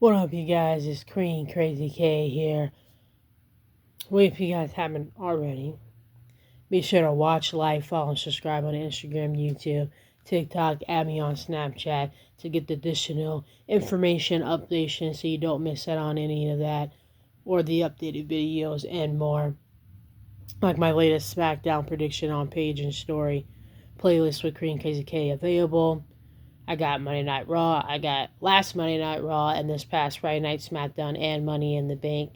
What up, you guys? It's Krazy K here. Well, if you guys haven't already, be sure to watch, like, follow, and subscribe on Instagram, YouTube, TikTok, add me on Snapchat to get the additional information updates so you don't miss out on any of that or the updated videos and more. Like my latest SmackDown prediction on page and story, playlist with Krazy K available. I got Monday Night Raw, I got last Monday Night Raw, and this past Friday Night SmackDown and Money in the Bank.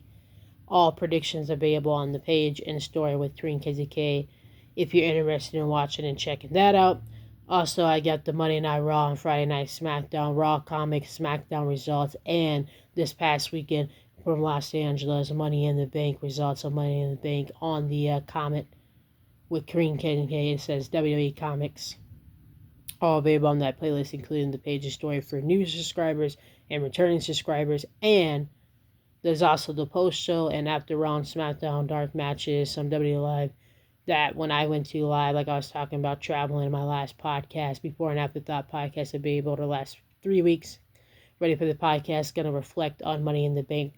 All predictions available on the page and story with KZK if you're interested in watching and checking that out. Also, I got the Monday Night Raw and Friday Night SmackDown, Raw Comics SmackDown results, and this past weekend from Los Angeles, Money in the Bank results of Money in the Bank on the comment with KZK. It says WWE Comics. All available on that playlist, including the page story for new subscribers and returning subscribers. And there's also the post show and after Raw and SmackDown dark matches, some WWE Live. That when I went to live, like I was talking about traveling in my last podcast, before and after thought podcast, I've been able to last 3 weeks. Ready for the podcast, going to reflect on Money in the Bank.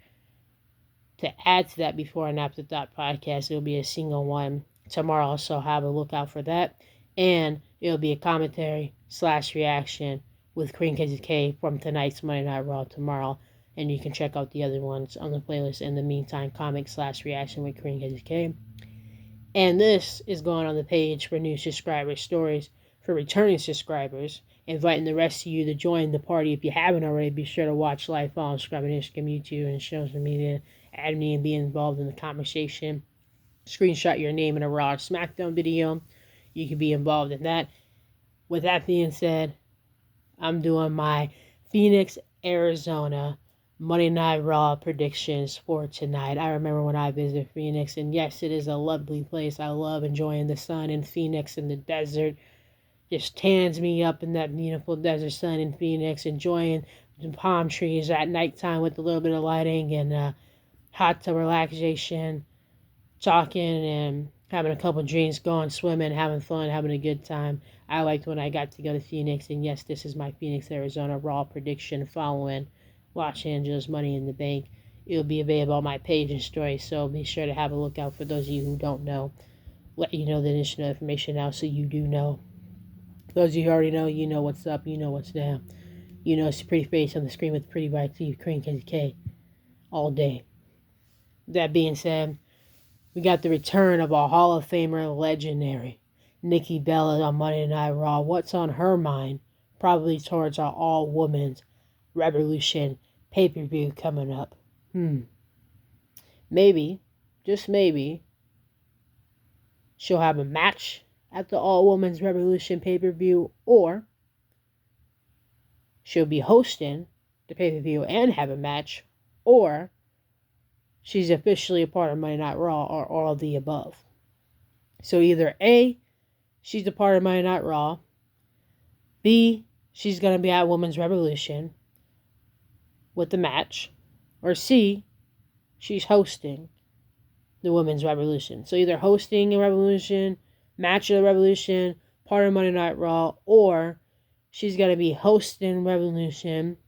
To add to that before and after thought podcast, it'll be a single one tomorrow, so have a look out for that. And it'll be a commentary / reaction with Queen KZK from tonight's Monday Night Raw tomorrow. And you can check out the other ones on the playlist in the meantime, comic / reaction with Queen KZK. And this is going on the page for new subscribers, stories for returning subscribers, inviting the rest of you to join the party. If you haven't already, be sure to watch, live, follow, subscribe on Instagram, YouTube, and social media. Add me and be involved in the conversation. Screenshot your name in a Raw or SmackDown video. You can be involved in that. With that being said, I'm doing my Phoenix, Arizona Monday Night Raw predictions for tonight. I remember when I visited Phoenix, and yes, it is a lovely place. I love enjoying the sun in Phoenix and the desert. Just tans me up in that beautiful desert sun in Phoenix, enjoying the palm trees at nighttime with a little bit of lighting and hot tub relaxation, talking and having a couple drinks, going swimming, having fun, having a good time. I liked when I got to go to Phoenix, and yes, this is my Phoenix, Arizona Raw prediction following Los Angeles Money in the Bank. It'll be available on my page and story, so be sure to have a look out for those of you who don't know. Let you know the additional information now so you do know. Those of you who already know, you know what's up, you know what's down. You know it's a pretty face on the screen with pretty white teeth, Korean KZK, all day. That being said, we got the return of a Hall of Famer legendary, Nikki Bella on Monday Night Raw. What's on her mind? Probably towards our all-women's Revolution pay-per-view coming up. Maybe, just maybe, she'll have a match at the all-women's Revolution pay-per-view, or she'll be hosting the pay-per-view and have a match, or she's officially a part of Monday Night Raw, or all of the above. So either A, she's a part of Monday Night Raw, B, she's going to be at Women's Revolution with the match, or C, she's hosting the Women's Revolution. So either hosting a Revolution, match of the Revolution, part of Monday Night Raw, or she's going to be hosting Revolution.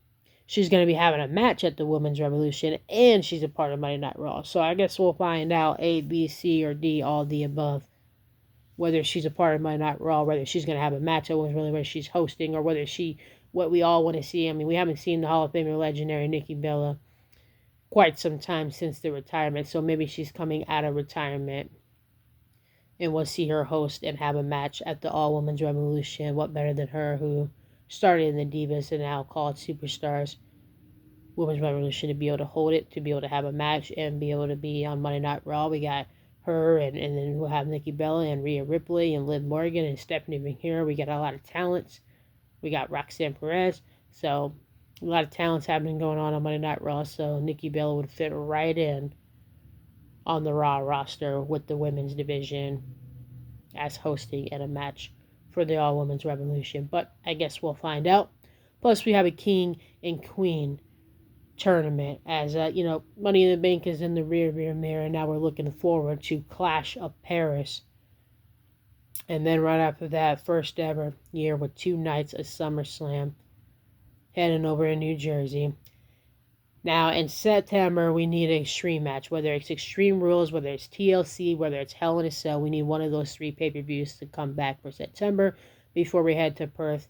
She's going to be having a match at the Women's Revolution, and she's a part of Monday Night Raw. So I guess we'll find out A, B, C, or D, all the above. Whether she's a part of Monday Night Raw, whether she's going to have a match, whether she's hosting, or whether what we all want to see. I mean, we haven't seen the Hall of Famer legendary Nikki Bella quite some time since the retirement, so maybe she's coming out of retirement, and we'll see her host and have a match at the All Women's Revolution. What better than her, who started in the Divas and now called Superstars Women's Revolution, to be able to hold it, to be able to have a match, and be able to be on Monday Night Raw. We got her, and then we'll have Nikki Bella and Rhea Ripley and Liv Morgan and Stephanie McMahon. We got a lot of talents. We got Roxanne Perez. So a lot of talents happening going on Monday Night Raw. So Nikki Bella would fit right in on the Raw roster with the women's division as hosting and a match for the All Women's Revolution. But I guess we'll find out. Plus, we have a King and Queen tournament, as Money in the Bank is in the rear mirror, and now we're looking forward to Clash of Paris. And then right after that, first ever year with 2 nights of SummerSlam, heading over in New Jersey. Now, in September, we need an extreme match, whether it's Extreme Rules, whether it's TLC, whether it's Hell in a Cell. We need one of those 3 pay-per-views to come back for September before we head to Perth,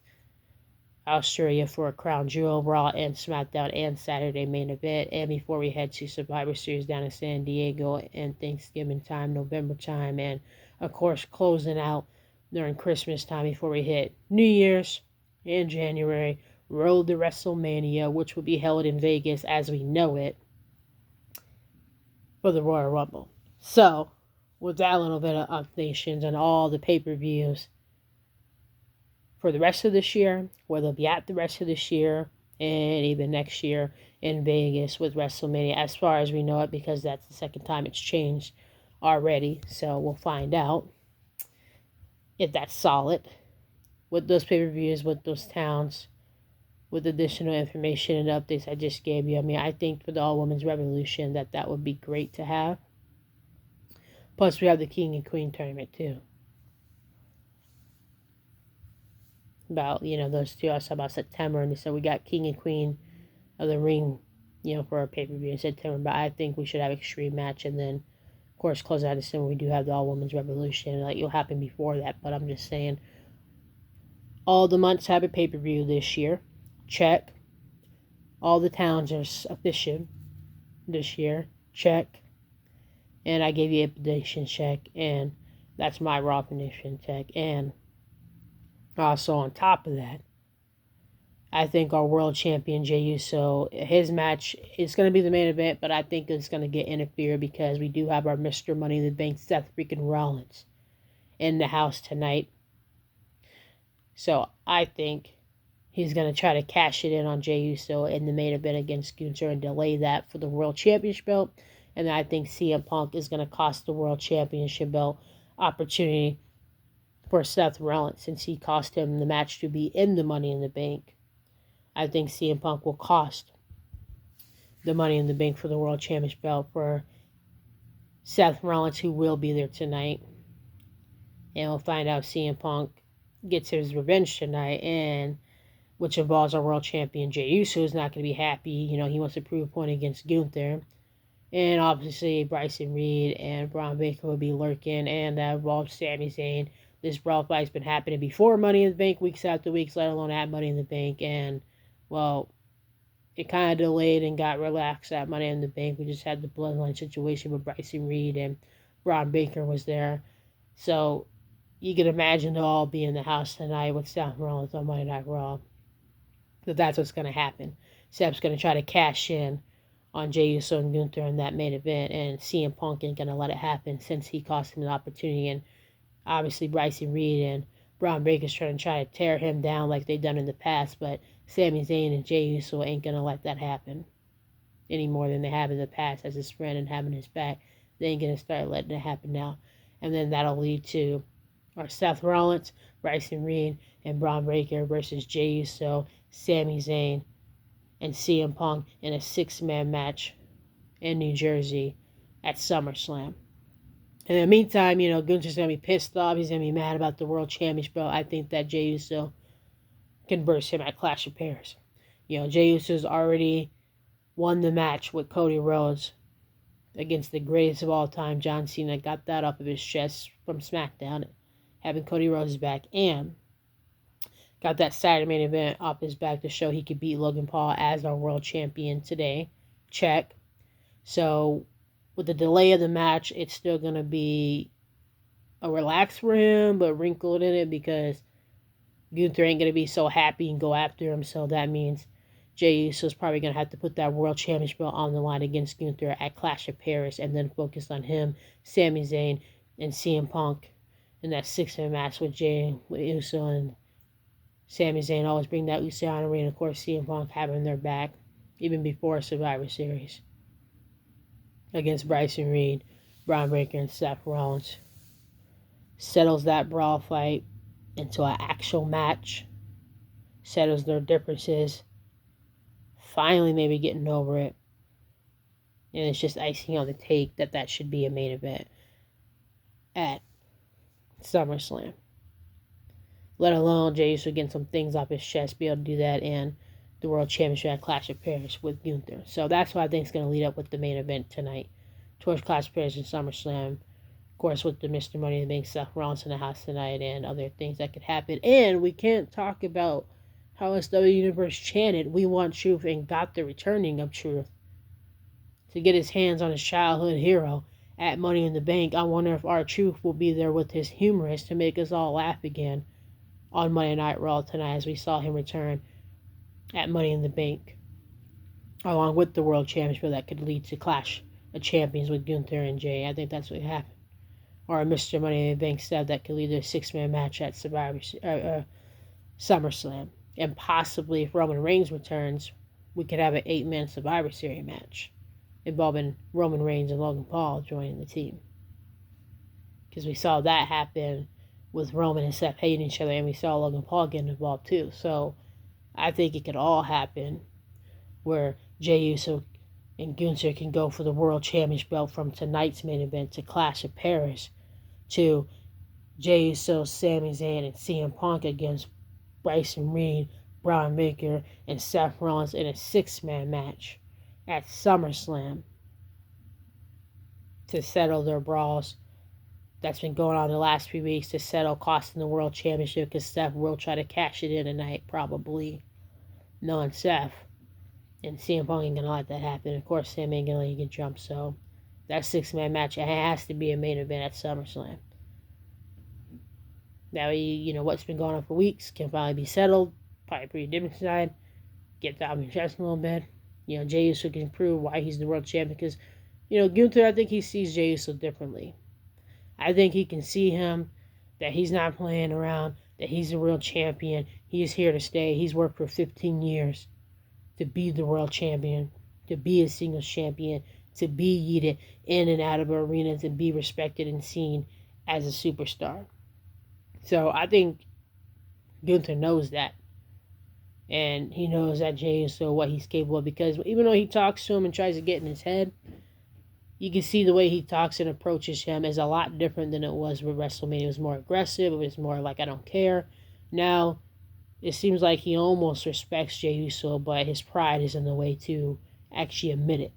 Australia for a Crown Jewel, Raw and SmackDown and Saturday main event, and before we head to Survivor Series down in San Diego and Thanksgiving time, November time, and of course closing out during Christmas time before we hit New Year's in January, Road to WrestleMania, which will be held in Vegas as we know it for the Royal Rumble. So, with that little bit of updations and all the pay-per-views for the rest of this year, where they'll be at the rest of this year and even next year in Vegas with WrestleMania, as far as we know it, because that's the second time it's changed already. So we'll find out if that's solid with those pay-per-views, with those towns, with additional information and updates I just gave you. I mean, I think for the All Women's Revolution that would be great to have. Plus, we have the King and Queen tournament too. About, those two. I was talking about September, and so we got King and Queen of the Ring, for our pay-per-view in September. But I think we should have Extreme match, and then, of course, close out December, we do have the All Women's Revolution. Like, it'll happen before that, but I'm just saying, all the months have a pay-per-view this year. Check. All the towns are official this year. Check. And I gave you a prediction check, and that's my Raw prediction check. And also on top of that, I think our world champion Jey Uso, his match is going to be the main event, but I think it's going to get interfered because we do have our Mr. Money in the Bank, Seth freaking Rollins, in the house tonight. So I think he's going to try to cash it in on Jey Uso in the main event against Gunther and delay that for the world championship belt. And I think CM Punk is going to cost the world championship belt opportunity for Seth Rollins, since he cost him the match to be in the Money in the Bank. I think CM Punk will cost the Money in the Bank for the World Championship belt for Seth Rollins, who will be there tonight. And we'll find out CM Punk gets his revenge tonight, and which involves our world champion Jey Uso, who's not going to be happy. He wants to prove a point against Gunther. And obviously Bryson Reed and Braun Baker will be lurking, and that involves Sami Zayn. This brawl fight's been happening before Money in the Bank, weeks after weeks, let alone at Money in the Bank. And, well, it kind of delayed and got relaxed at Money in the Bank. We just had the bloodline situation with Bryson Reed and Braun Baker was there. So you can imagine they'll all be in the house tonight with Seth Rollins on Monday Night Raw. So that's what's going to happen. Seth's going to try to cash in on Jey Uso and Gunther in that main event, and CM Punk ain't going to let it happen since he cost him an opportunity. And obviously Bryson Reed and Braun Baker's trying to tear him down like they've done in the past, but Sami Zayn and Jey Uso ain't going to let that happen any more than they have in the past as his friend and having his back. They ain't going to start letting it happen now. And then that'll lead to our Seth Rollins, Bryson Reed, and Braun Baker versus Jey Uso, Sami Zayn, and CM Punk in a 6-man match in New Jersey at SummerSlam. In the meantime, Gunther's going to be pissed off. He's going to be mad about the World Championship belt. I think that Jey Uso can burst him at Clash of Paris. Jey Uso's already won the match with Cody Rhodes against the greatest of all time, John Cena. Got that off of his chest from SmackDown, having Cody Rhodes back, and got that Saturday main event off his back to show he could beat Logan Paul as our world champion today. Check. So with the delay of the match, it's still going to be a relax for him, but wrinkled in it because Gunther ain't going to be so happy and go after him. So that means Jey Uso's probably going to have to put that world championship belt on the line against Gunther at Clash of Paris and then focus on him, Sami Zayn, and CM Punk in that 6-man match with Uso and Sami Zayn. Always bring that Uso on the ring. Of course, CM Punk having their back even before Survivor Series against Bryson Reed, Braun Breaker, and Seth Rollins. Settles that brawl fight into an actual match. Settles their differences. Finally maybe getting over it. And it's just icing on the cake that should be a main event at SummerSlam. Let alone Jey Uso getting some things off his chest, be able to do that, and the World Championship at Clash of Paris with Gunther. So that's what I think is going to lead up with the main event tonight. Towards Clash of Paris and SummerSlam. Of course, with the Mr. Money in the Bank, Seth Rollins in the house tonight, and other things that could happen. And we can't talk about how SW Universe chanted, "We want truth," and got the returning of truth to get his hands on his childhood hero at Money in the Bank. I wonder if R-Truth will be there with his humorous to make us all laugh again on Monday Night Raw tonight, as we saw him return at Money in the Bank, along with the World Championship that could lead to Clash of Champions with Gunther and Jay. I think that's what happened. Or Mr. Money in the Bank said that could lead to a 6-man match at SummerSlam. And possibly, if Roman Reigns returns, we could have an 8-man Survivor Series match involving Roman Reigns and Logan Paul joining the team. Because we saw that happen with Roman and Seth hating each other, and we saw Logan Paul getting involved too. So I think it could all happen where Jey Uso and Gunther can go for the World Championship belt from tonight's main event to Clash of Paris to Jey Uso, Sami Zayn, and CM Punk against Bryson Reed, Braun Breaker, and Seth Rollins in a 6-man match at SummerSlam to settle their brawls that's been going on the last few weeks, to settle costing the World Championship, because Seth will try to cash it in tonight, probably, knowing Seth. And CM Punk ain't gonna let that happen. Of course, Sam ain't gonna let you get jumped. So that 6-man match, it has to be a main event at SummerSlam. That way, you know, what's been going on for weeks can finally be settled. Probably pretty different side. Get that on your chest a little bit. You know, Jey Uso can prove why he's the world champion. Because, you know, Gunther, I think he sees Jey Uso differently. I think he can see him, that he's not playing around, that he's a real champion. He is here to stay. He's worked for 15 years to be the world champion, to be a singles champion, to be yeeted in and out of arenas and be respected and seen as a superstar. So I think Gunther knows that. And he knows that Jey Uso, what he's capable of, because even though he talks to him and tries to get in his head, you can see the way he talks and approaches him is a lot different than it was with WrestleMania. It was more aggressive. It was more like, I don't care. Now, it seems like he almost respects Jey Uso, but his pride is in the way to actually admit it.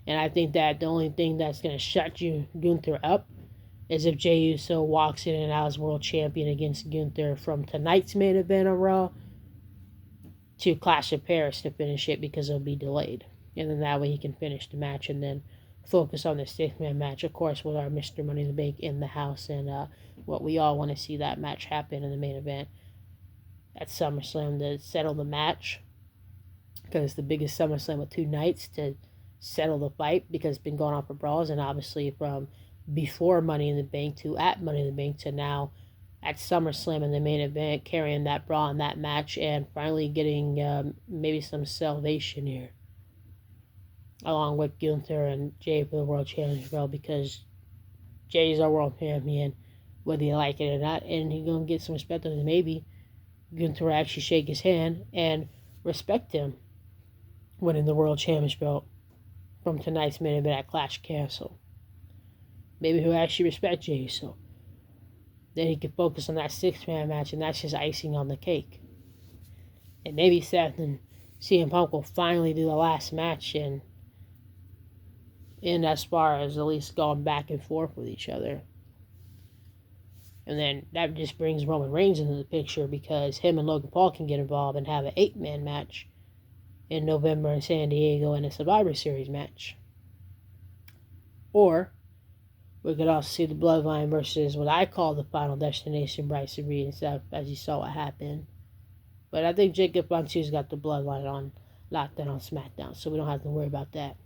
And I think that the only thing that's going to shut Gunther up is if Jey Uso walks in and out as world champion against Gunther from tonight's main event on Raw to Clash of Paris to finish it, because it'll be delayed. And then that way he can finish the match and then focus on the 6-man match, of course, with our Mr. Money in the Bank in the house. And what we all want to see that match happen in the main event at SummerSlam to settle the match, because it's the biggest SummerSlam with 2 nights to settle the fight, because it's been going on for brawls. And obviously from before Money in the Bank to at Money in the Bank to now at SummerSlam in the main event, carrying that brawl in that match, and finally getting maybe some salvation here, along with Gunther and Jey for the World Championship belt, because Jey's our world champion, whether you like it or not, and he's going to get some respect on him. Maybe Gunther will actually shake his hand and respect him winning the World Championship belt from tonight's main event at Clash Castle. Maybe he'll actually respect Jey, so then he can focus on that 6-man match, and that's just icing on the cake. And maybe Seth and CM Punk will finally do the last match, and as far as at least going back and forth with each other. And then that just brings Roman Reigns into the picture, because him and Logan Paul can get involved and have an 8-man match in November in San Diego in a Survivor Series match. Or we could also see the Bloodline versus what I call the Final Destination, Bryson Reed and Seth, as you saw what happened. But I think Jacob Frontiers got the Bloodline on lockdown on SmackDown, so we don't have to worry about that.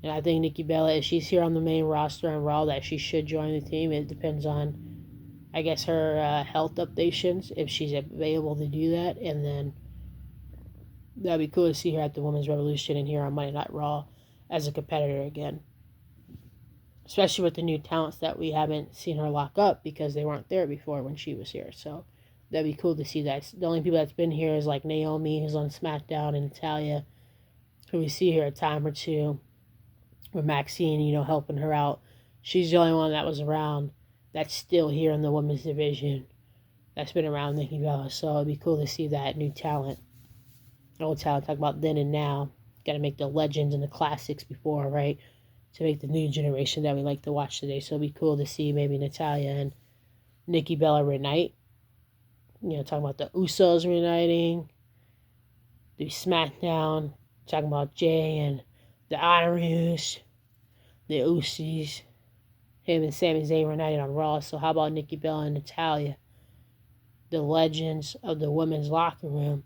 And I think Nikki Bella, if she's here on the main roster and Raw, that she should join the team. It depends on, I guess, her health updations, if she's available to do that. And then that'd be cool to see her at the Women's Revolution and here on Monday Night Raw as a competitor again. Especially with the new talents that we haven't seen her lock up, because they weren't there before when she was here. So that'd be cool to see that. The only people that's been here is like Naomi, who's on SmackDown, and Natalya, who we see here a time or two, with Maxine, you know, helping her out. She's the only one that was around that's still here in the women's division that's been around Nikki Bella. So it'd be cool to see that new talent Old talent, talk about then and now. Got to make the legends and the classics before, right? To make the new generation that we like to watch today. So it'd be cool to see maybe Natalya and Nikki Bella reunite. Talking about the Usos reuniting, the SmackDown, talking about Jay and the Honorees, the Usos, him and Sami Zayn reunited on Raw. So how about Nikki Bella and Natalya, the legends of the women's locker room,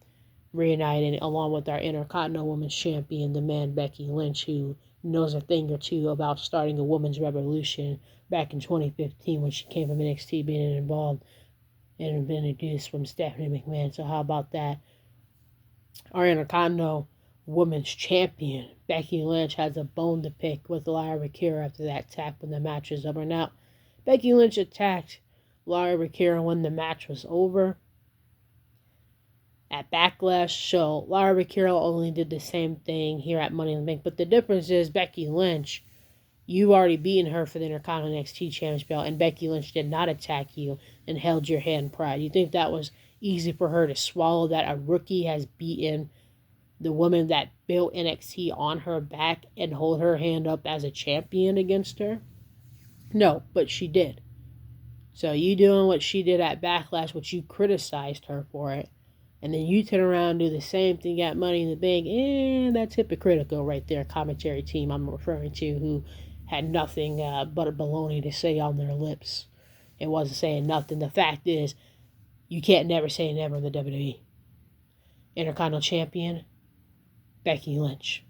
reunited along with our Intercontinental Women's Champion, the man Becky Lynch, who knows a thing or two about starting a women's revolution back in 2015 when she came from NXT, being involved and been introduced from Stephanie McMahon. So how about that? Our Intercontinental Women's Champion, Becky Lynch, has a bone to pick with Lyra Valkyria after that attack when the match was over. Now, Becky Lynch attacked Lyra Valkyria when the match was over at Backlash. So Lyra Valkyria only did the same thing here at Money in the Bank. But the difference is Becky Lynch, you already beaten her for the Intercontinental NXT Championship belt, and Becky Lynch did not attack you and held your hand pride. You think that was easy for her to swallow, that a rookie has beaten the woman that built NXT on her back and hold her hand up as a champion against her? No, but she did. So you doing what she did at Backlash, which you criticized her for it, and then you turn around and do the same thing at Money in the Bank, and that's hypocritical right there, commentary team I'm referring to, who had nothing but a baloney to say on their lips. It wasn't saying nothing. The fact is, you can't never say never in the WWE. Intercontinental Champion, Becky Lynch.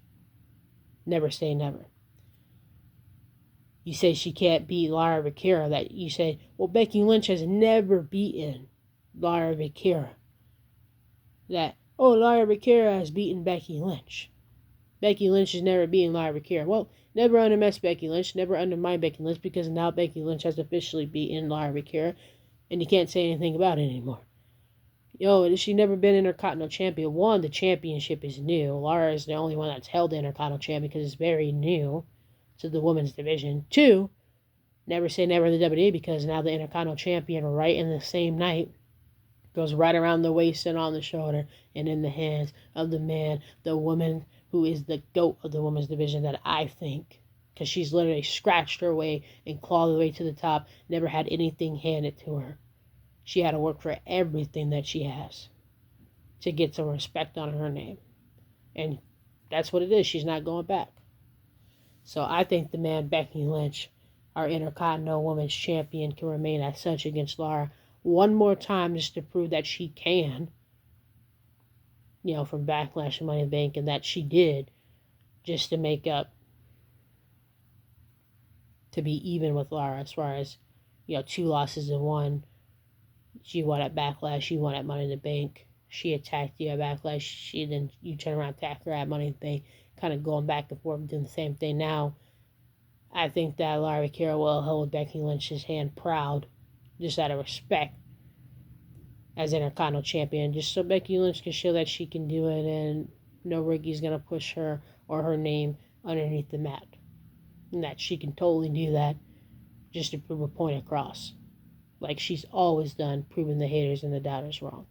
Never say never. You say she can't beat Lyra Valkyria. That you say, well, Becky Lynch has never beaten Lyra Valkyria. That, oh, Lyra Valkyria has beaten Becky Lynch. Becky Lynch has never beaten Lyra Valkyria. Well, never undermine Becky Lynch, never undermine Becky Lynch, because now Becky Lynch has officially beaten Lyra Valkyria, and you can't say anything about it anymore. She never been Intercontinental Champion. One, the championship is new. Lyra is the only one that's held the Intercontinental Champion because it's very new to the women's division. Two, never say never in the WWE, because now the Intercontinental Champion right in the same night goes right around the waist and on the shoulder and in the hands of the man, the woman who is the GOAT of the women's division, that I think, because she's literally scratched her way and clawed her way to the top, never had anything handed to her. She had to work for everything that she has to get some respect on her name. And that's what it is. She's not going back. So I think the man Becky Lynch, our Intercontinental Women's Champion, can remain as such against Lyra one more time just to prove that she can, from Backlash and Money in the Bank, and that she did, just to make up, to be even with Lyra as far as, 2 losses and 1. She won at Backlash, she won at Money in the Bank. She attacked you at Backlash, then you turn around and attack her at Money in the Bank, kind of going back and forth, doing the same thing. Now, I think that Lyra Valkyria will hold Becky Lynch's hand proud, just out of respect, as Intercontinental Champion, just so Becky Lynch can show that she can do it, and no rookie's going to push her or her name underneath the mat. And that she can totally do that, just to prove a point across, like she's always done, proving the haters and the doubters wrong.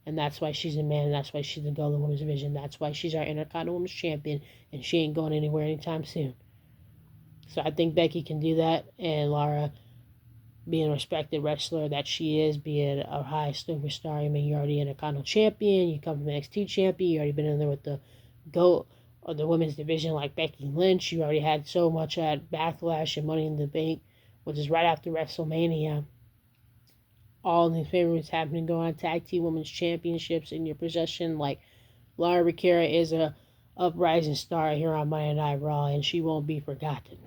And that's why she's a man, and that's why she's the GOAT of the women's division. That's why she's our Intercontinental Women's Champion, and she ain't going anywhere anytime soon. So I think Becky can do that, and Lyra, being a respected wrestler that she is, being a high superstar, you're already Intercontinental Champion, you come from NXT Champion, you already been in there with the GOAT of the women's division like Becky Lynch, you already had so much at Backlash and Money in the Bank, which is right after WrestleMania. All these favorites happening, go on tag team women's championships in your possession. Like, Lyra Valkyria is a uprising star here on Monday Night Raw, and she won't be forgotten.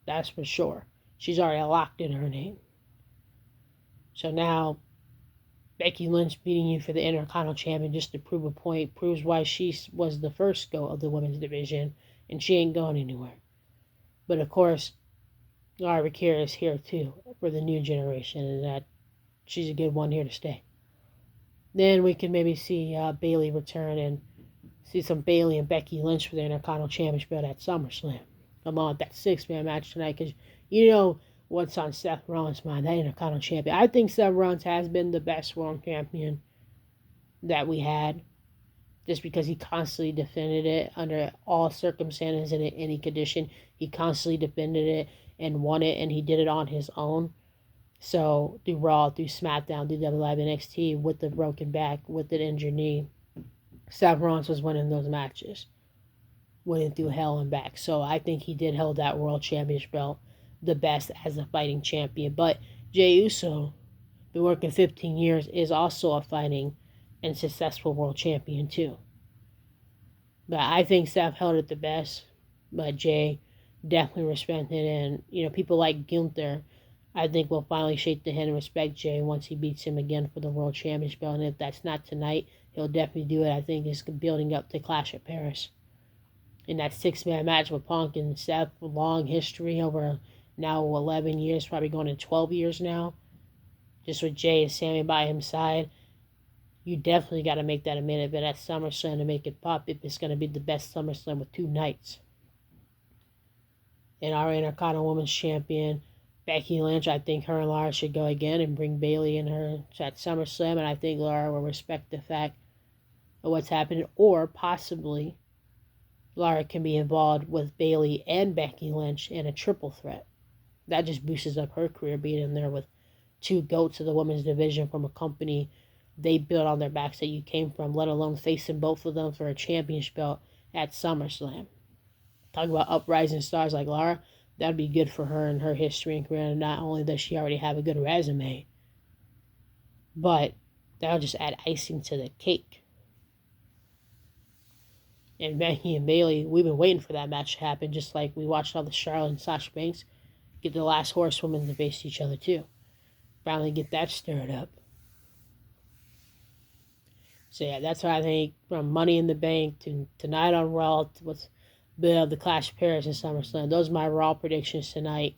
That's for sure. She's already locked in her name. So now, Becky Lynch beating you for the Intercontinental Champion just to prove a point, proves why she was the first GOAT of the women's division, and she ain't going anywhere. But of course, Lyra Valkyria is here too for the new generation, and that she's a good one here to stay. Then we can maybe see Bayley return and see some Bayley and Becky Lynch for the Intercontinental Championship at SummerSlam, along with that 6-man match tonight, because what's on Seth Rollins' mind, that Intercontinental Champion. I think Seth Rollins has been the best world champion that we had. just because he constantly defended it under all circumstances and in any condition. He constantly defended it and won it, and he did it on his own. So through Raw, through SmackDown, through WWE NXT, with the broken back, with the injured knee, Seth Rollins was winning those matches, winning through hell and back. So I think he did hold that World Championship belt the best as a fighting champion. But Jey Uso, been working 15 years, is also a fighting and successful world champion too. But I think Seth held it the best, but Jey definitely respected it. And, people like Gunther, I think will finally shake the hand and respect Jey once he beats him again for the world championship belt. And if that's not tonight, he'll definitely do it. I think it's building up to Clash at Paris. In that 6-man match with Punk and Seth, long history over now 11 years, probably going to 12 years now, just with Jey and Sami by his side. You definitely got to make that a main event at SummerSlam to make it pop if it's going to be the best SummerSlam with 2 nights. And our Intercontinental Women's Champion, Becky Lynch, I think her and Lara should go again and bring Bayley and her at SummerSlam. And I think Lara will respect the fact of what's happening. Or possibly Lara can be involved with Bayley and Becky Lynch in a triple threat. That just boosts up her career, being in there with 2 GOATs of the women's division from a company they built on their backs that you came from, let alone facing both of them for a championship belt at SummerSlam. Talking about uprising stars like Lara, that'd be good for her and her history and career. And not only does she already have a good resume, but that'll just add icing to the cake. And Becky and Bayley, we've been waiting for that match to happen, just like we watched all the Charlotte and Sasha Banks get the last horsewomen to face each other too. Finally get that stirred up. So yeah, that's what I think, from Money in the Bank to tonight on Raw to what's the Clash of Paris and SummerSlam. Those are my Raw predictions tonight,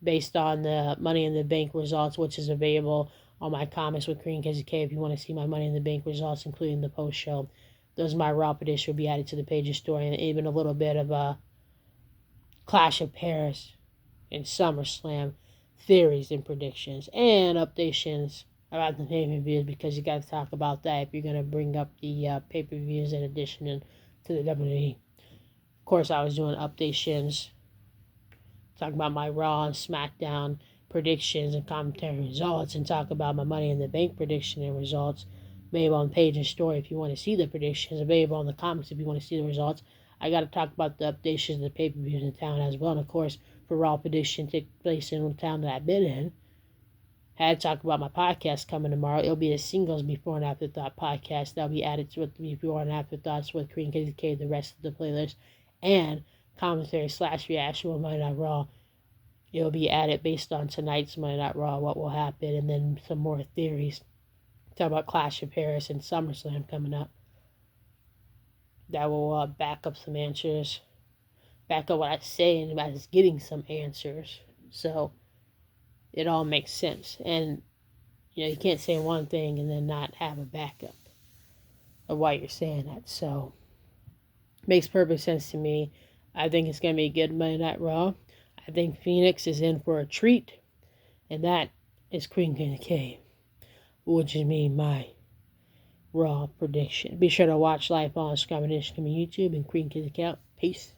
based on the Money in the Bank results, which is available on my comments with Krazy if you want to see my Money in the Bank results, including the post show. Those are my Raw predictions, will be added to the page's story, and even a little bit of a Clash of Paris and SummerSlam theories and predictions and updations about the pay-per-views, because you got to talk about that if you're going to bring up the pay-per-views in addition to the WWE. Of course, I was doing updations, talking about my Raw and SmackDown predictions and commentary results, and talk about my Money in the Bank prediction and results, available on page and story if you want to see the predictions, available in the comments if you want to see the results. I got to talk about the updations of the pay-per-views in town as well, and of course, for Raw prediction take place in the town that I've been in. I had to talk about my podcast coming tomorrow. It'll be a singles before and afterthought podcast. That'll be added to the before and afterthoughts with Krazy, the rest of the playlist, and commentary / reaction with Monday Night Raw. It'll be added based on tonight's Monday Night Raw, what will happen, and then some more theories. Talk about Clash of Paris and SummerSlam coming up. That will back up some answers. Back up what I say, and about getting some answers. So it all makes sense. And, you can't say one thing and then not have a backup of why you're saying that. So it makes perfect sense to me. I think it's going to be a good Monday Night Raw. I think Phoenix is in for a treat. And that is Krazy, which is me, my Raw prediction. Be sure to watch live on Subscribe on Instagram and YouTube, and Krazy out. Peace.